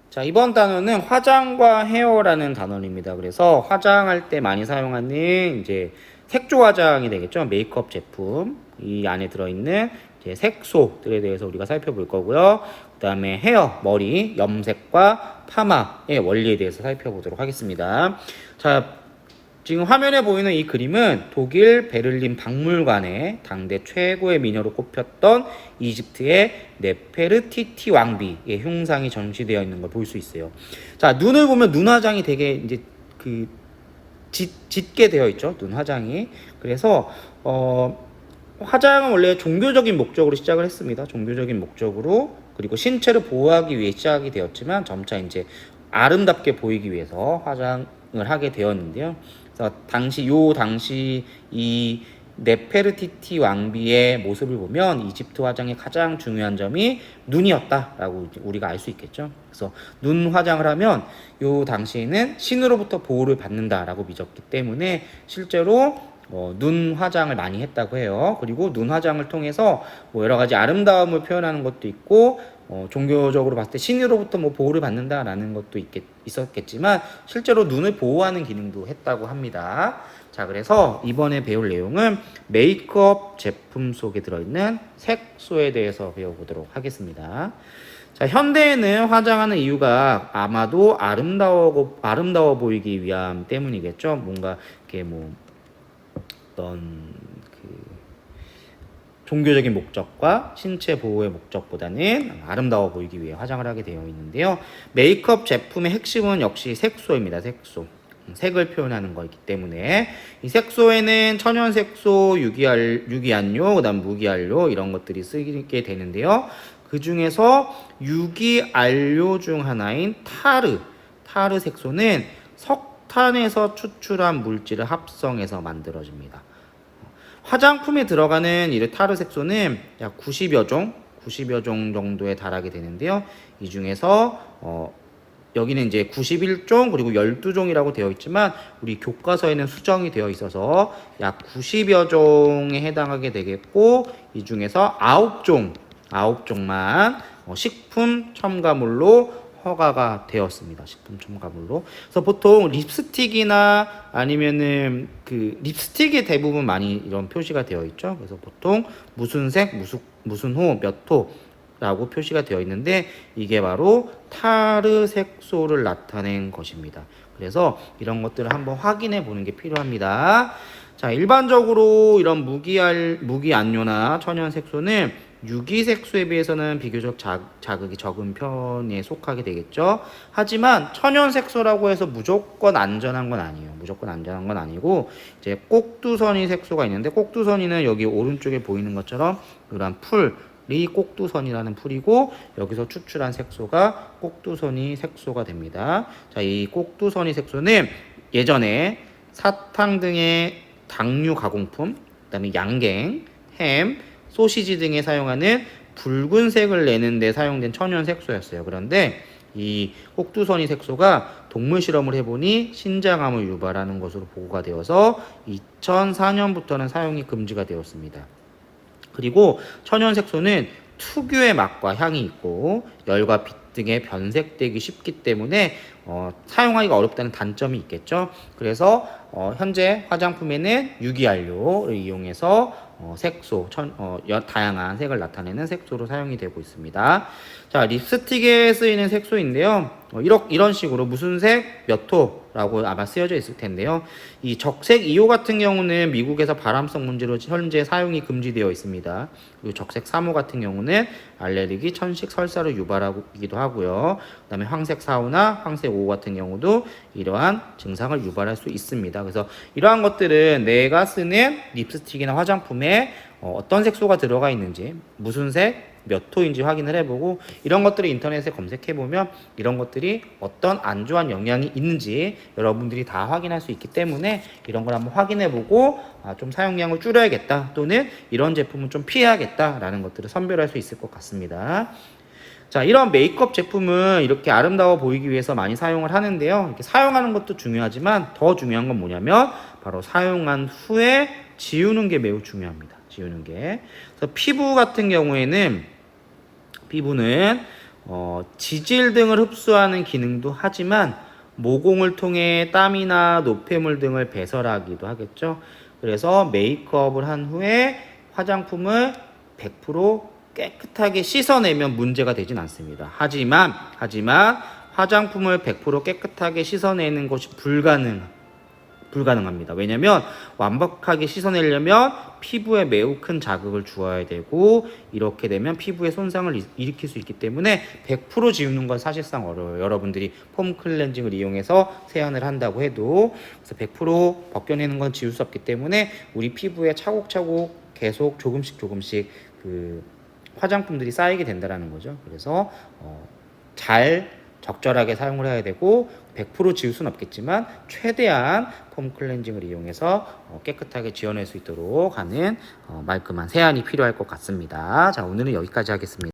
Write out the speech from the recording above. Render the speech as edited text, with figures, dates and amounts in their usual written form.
자, 이번 단어는 화장과 헤어라는 단어입니다. 그래서 화장할 때 많이 사용하는 이제 색조 화장이 되겠죠. 메이크업 제품. 이 안에 들어있는 이제 색소들에 대해서 우리가 살펴볼 거고요. 그 다음에 헤어, 머리, 염색과 파마의 원리에 대해서 살펴보도록 하겠습니다. 자, 지금 화면에 보이는 이 그림은 독일 베를린 박물관의 당대 최고의 미녀로 꼽혔던 이집트의 네페르티티 왕비의 흉상이 전시되어 있는 걸 볼 수 있어요. 자, 눈을 보면 눈 화장이 되게 이제 짙게 되어 있죠. 눈 화장이. 그래서 화장은 원래 종교적인 목적으로 시작을 했습니다. 종교적인 목적으로. 그리고 신체를 보호하기 위해 시작이 되었지만 점차 이제 아름답게 보이기 위해서 화장을 하게 되었는데요. 그래서 당시 이 네페르티티 왕비의 모습을 보면 이집트 화장의 가장 중요한 점이 눈이었다라고 우리가 알 수 있겠죠. 그래서 눈 화장을 하면 요 당시에는 신으로부터 보호를 받는다라고 믿었기 때문에 실제로 눈 화장을 많이 했다고 해요. 그리고 눈 화장을 통해서 뭐 여러 가지 아름다움을 표현하는 것도 있고 종교적으로 봤을 때 신으로부터 뭐 보호를 받는다라는 것도 있었겠지만 실제로 눈을 보호하는 기능도 했다고 합니다. 자, 그래서 이번에 배울 내용은 메이크업 제품 속에 들어있는 색소에 대해서 배워보도록 하겠습니다. 자, 현대에는 화장하는 이유가 아마도 아름다워 보이기 위함 때문이겠죠. 뭔가 이렇게 뭐 어떤 종교적인 목적과 신체 보호의 목적보다는 아름다워 보이기 위해 화장을 하게 되어 있는데요. 메이크업 제품의 핵심은 역시 색소입니다. 색소. 색을 표현하는 거기 때문에 이 색소에는 천연색소, 유기안료, 그다음 무기안료 이런 것들이 쓰이게 되는데요. 그 중에서 유기안료 중 하나인 타르 색소는 석탄에서 추출한 물질을 합성해서 만들어집니다. 화장품에 들어가는 이 타르 색소는 약 90여 종 정도에 달하게 되는데요. 이 중에서 여기는 이제 91종 그리고 12종이라고 되어 있지만 우리 교과서에는 수정이 되어 있어서 약 90여 종에 해당하게 되겠고 이 중에서 9종만 식품 첨가물로 허가가 되었습니다. 식품 첨가물로. 그래서 보통 립스틱이나 아니면은 립스틱에 대부분 많이 이런 표시가 되어 있죠. 그래서 보통 무슨 색, 무슨 호, 몇 호라고 표시가 되어 있는데 이게 바로 타르 색소를 나타낸 것입니다. 그래서 이런 것들을 한번 확인해 보는 게 필요합니다. 자, 일반적으로 이런 무기안료나 천연색소는 유기색소에 비해서는 비교적 자극이 적은 편에 속하게 되겠죠. 하지만 천연색소라고 해서 무조건 안전한 건 아니에요. 무조건 안전한 건 아니고 이제 꼭두선이 색소가 있는데 꼭두선이는 여기 오른쪽에 보이는 것처럼 이런 풀이 꼭두선이라는 풀이고 여기서 추출한 색소가 꼭두선이 색소가 됩니다. 자, 이 꼭두선이 색소는 예전에 사탕 등의 당류 가공품, 그다음에 양갱, 햄, 소시지 등에 사용하는 붉은색을 내는 데 사용된 천연 색소였어요. 그런데 이 꼭두선이 색소가 동물 실험을 해보니 신장암을 유발하는 것으로 보고가 되어서 2004년부터는 사용이 금지가 되었습니다. 그리고 천연 색소는 특유의 맛과 향이 있고 열과 빛 등에 변색되기 쉽기 때문에 사용하기가 어렵다는 단점이 있겠죠. 그래서 현재 화장품에는 유기안료를 이용해서 색소, 다양한 색을 나타내는 색소로 사용이 되고 있습니다. 자, 립스틱에 쓰이는 색소인데요. 이런 식으로 무슨 색, 몇 호라고 아마 쓰여져 있을 텐데요. 이 적색 2호 같은 경우는 미국에서 발암성 문제로 현재 사용이 금지되어 있습니다. 그리고 적색 3호 같은 경우는 알레르기, 천식, 설사를 유발하기도 하고요. 그 다음에 황색 4호나 황색 5호 같은 경우도 이러한 증상을 유발할 수 있습니다. 그래서 이러한 것들은 내가 쓰는 립스틱이나 화장품에 어떤 색소가 들어가 있는지, 무슨 색, 몇 호인지 확인을 해보고 이런 것들을 인터넷에 검색해보면 이런 것들이 어떤 안 좋은 영향이 있는지 여러분들이 다 확인할 수 있기 때문에 이런 걸 한번 확인해보고 좀 사용량을 줄여야겠다 또는 이런 제품은 좀 피해야겠다라는 것들을 선별할 수 있을 것 같습니다. 자, 이런 메이크업 제품은 이렇게 아름다워 보이기 위해서 많이 사용을 하는데요. 이렇게 사용하는 것도 중요하지만 더 중요한 건 뭐냐면 바로 사용한 후에 지우는 게 매우 중요합니다. 지우는 게. 그래서 피부 같은 경우에는 피부는 지질 등을 흡수하는 기능도 하지만 모공을 통해 땀이나 노폐물 등을 배설하기도 하겠죠. 그래서 메이크업을 한 후에 화장품을 100% 깨끗하게 씻어내면 문제가 되진 않습니다. 하지만 화장품을 100% 깨끗하게 씻어내는 것이 불가능합니다. 왜냐하면 완벽하게 씻어내려면 피부에 매우 큰 자극을 주어야 되고 이렇게 되면 피부에 손상을 일으킬 수 있기 때문에 100% 지우는 건 사실상 어려워요. 여러분들이 폼 클렌징을 이용해서 세안을 한다고 해도 그래서 100% 벗겨내는 건 지울 수 없기 때문에 우리 피부에 차곡차곡 계속 조금씩 그 화장품들이 쌓이게 된다는 거죠. 그래서 잘 적절하게 사용을 해야 되고 100% 지울 수는 없겠지만 최대한 폼 클렌징을 이용해서 깨끗하게 지워낼 수 있도록 하는 말끔한 세안이 필요할 것 같습니다. 자, 오늘은 여기까지 하겠습니다.